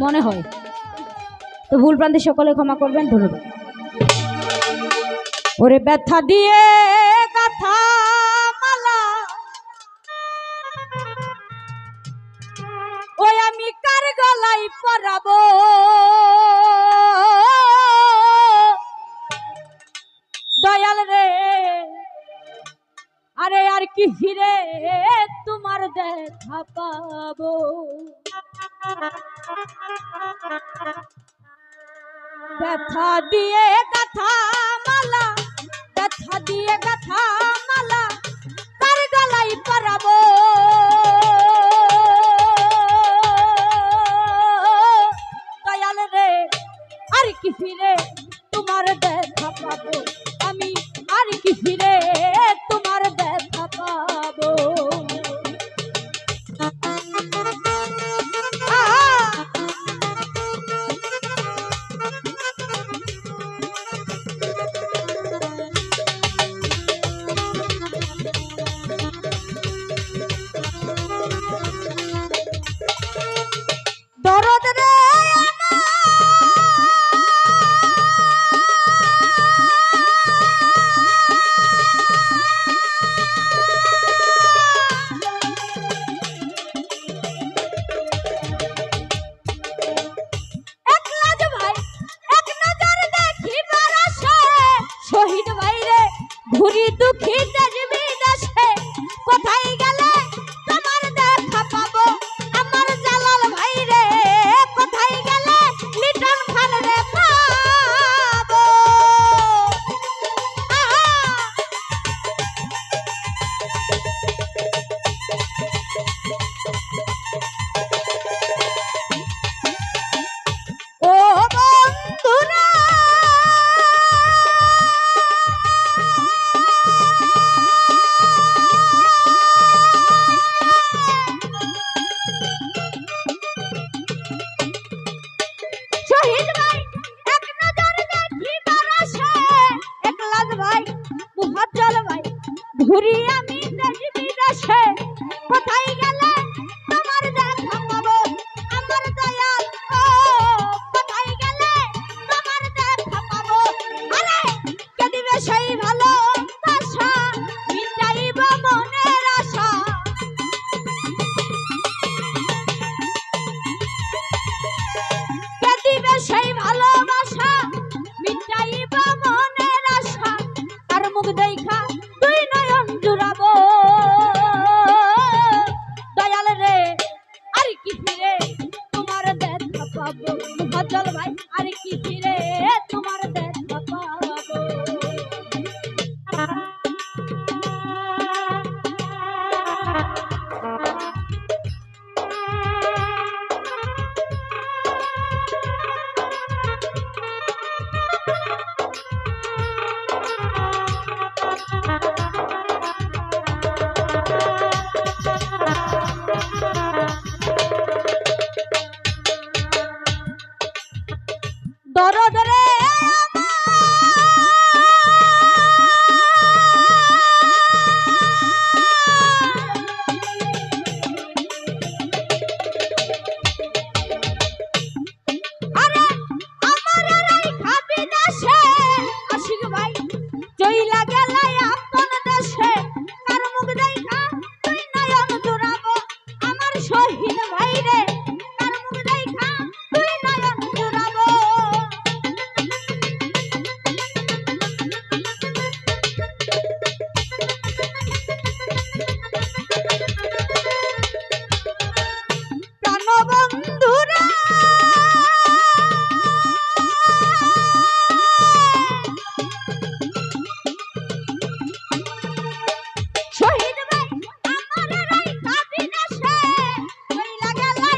মনে হয়। তো ভুল প্রান্তি সকলে ক্ষমা করবেন, ধন্যবাদ। ওরে ব্যথা দিয়ে গাথা মালা, ওই আমি কার গলায় পরাবো, দয়াল রে। আরে আর কি ফিরে তোমার দেখা পাবো, ব্যথা দিয়ে গাথা মালা, ব্যথা দিয়ে গাথা মালা, কার গলায় পরাবো, দয়াল রে। আর কি ফিরে তোমার দেখা পাবো, আমি আর কি ফিরে তোমার দেখা পাবো। দরদ রে শহীদ ভাইরে ঘুরি দুঃখী দেশবি দেশে, কোথায় গেলে তোমার দেখা পাবো, আমার জালাল ভাইরে কোথায় গেলে লিটন খান রে পাবো। ও বন্ধুরা শহীদ ভাই এক নজর দেখিবার আশা, একলাজ ভাই মুহাজ্জল ভাই ঘুরি আমি দেশ বিদেশে, কোথায় গেলে তোমার দেখা পাবো, আমার দয়াল ও কোথায় গেলে তোমার দেখা পাবো। আরে কে দিবে সেই ভালোবাসা, মিটাইব মনের আশা, কে দিবে সেই ভালোবাসা, মিটাইব মনের আশা, তার মুখ দেখা দুই নয়ন জুড়াবো, দয়াল রে। আর কি ফিরে তোমার দেখা পাবো, মুহাজ্জল ভাই আর কি ফিরে তোমার দেখা পাবো। দরদ রে আরে আমার রাইখা বিদেশে, আশিক ভাই চইলা গেলে আপন দেশে, কার মুখ দেখা তুই নয়ন জুড়াবো, আমার শহীদ ভাই রে কার মুখ দেখা তুই নয়ন জুড়াবো। প্রাণবন্ধুরা শহীদ ভাই আমার রাইখা বিদেশে, চইলা গেলে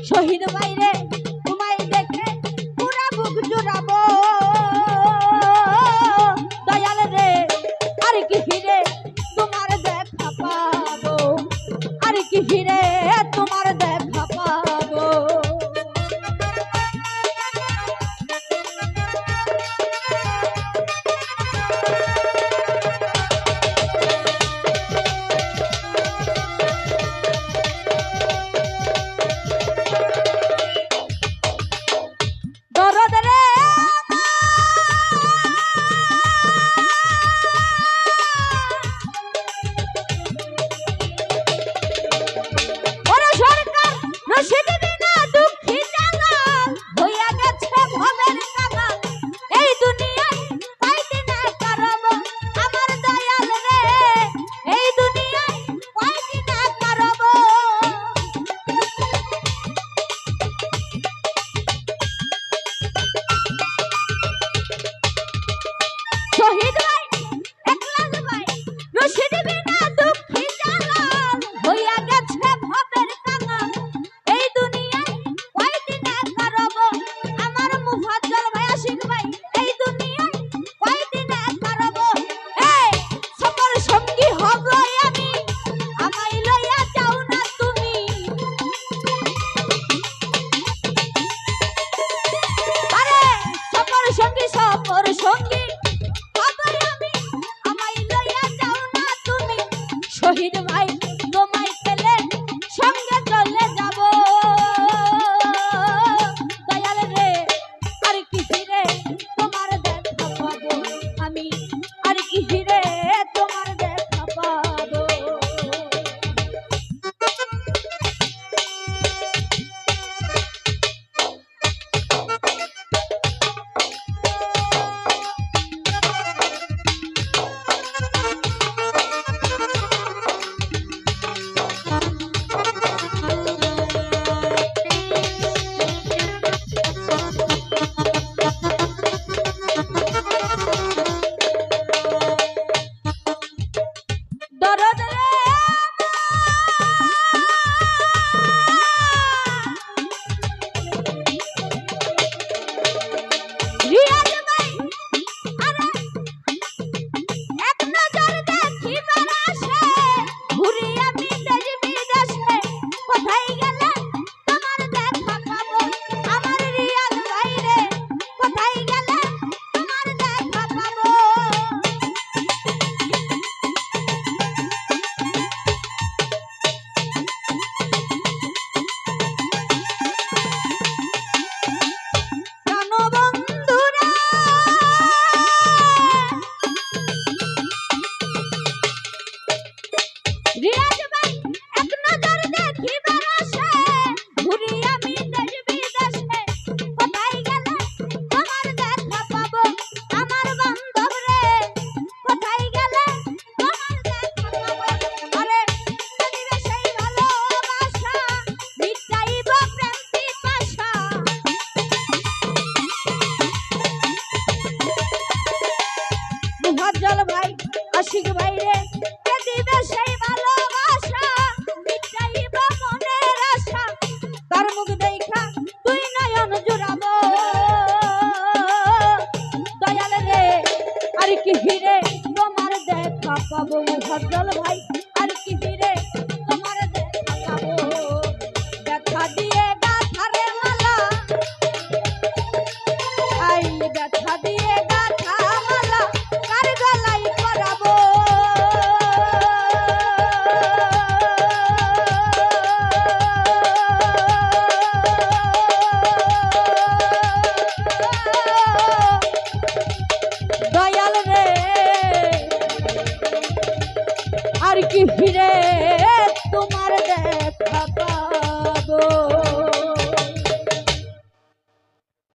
শহীদ বাইরে তোমায় দেখে পুরা বুক জুড়াবো দয়াল রে আর কি হিরে তোমার দেখা পাবো আর কি হিরে তোমার দেখা পাবো শহীদ ভাই একলাস ভাই রশিদ বিনা দুঃখী জালাল হইয়া গেছে ভবের কাঙাল এই দুনিয়ায় কয়দিন একা রব আমার মুফাজ্জল ভাই আশিক ভাই এই দুনিয়ায় কয়দিন একা রব এই সকল সঙ্গী হব আমি আমায় লইয়া যাও না তুমি আরে সকল সঙ্গী শহীদ ভাই তোমায় পেলে সঙ্গে চলে যাব দয়াল রে আর কি হিরে তোমার দেখা পাবো আমি আর কি হিরে তোমার দেখা পাবো মুফাজ্জল ভাই আশিক ভাই রে কে দিবে সেই ভালোবাসা মিটাইব মনের আশা কার মুখ দেখা তুই নয়ন জুড়াবো দয়াল রে আর কি হিরে তোমার দেখা পাবো মুফাজ্জল ভাই